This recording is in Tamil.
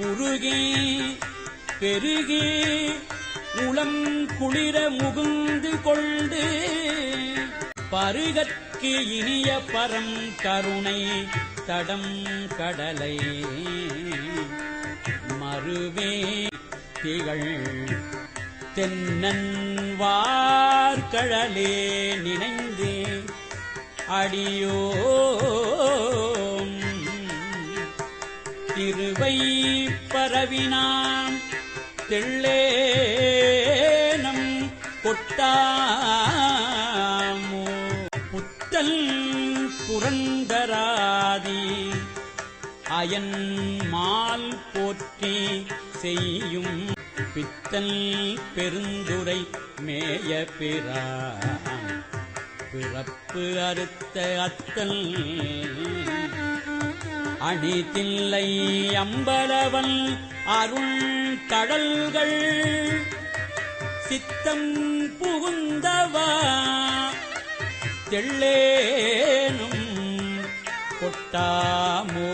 உருகி பெருகி உளம் குளிர முகுந்து கொண்டு பருகற்கு இனிய பரம் கருணை தடம் கடலை மறுவே திகழ் தென்னன் வார்கழலே நினைந்து அடியோம் திருவை பரவினாம் தெள்ளேனம் கொட்டாமோ புத்தல் புரந்தராதி அயன் மால் போற்றி செய்யும் பித்தல் பெருந்துரை மேய பிரான் பிறப்பு அறுத்த அத்தல் அணிதில்லை அம்பலவன் அருள் கடல்கள் சித்தம் புகுந்தவா தெள்ளேனும் கொட்டாமோ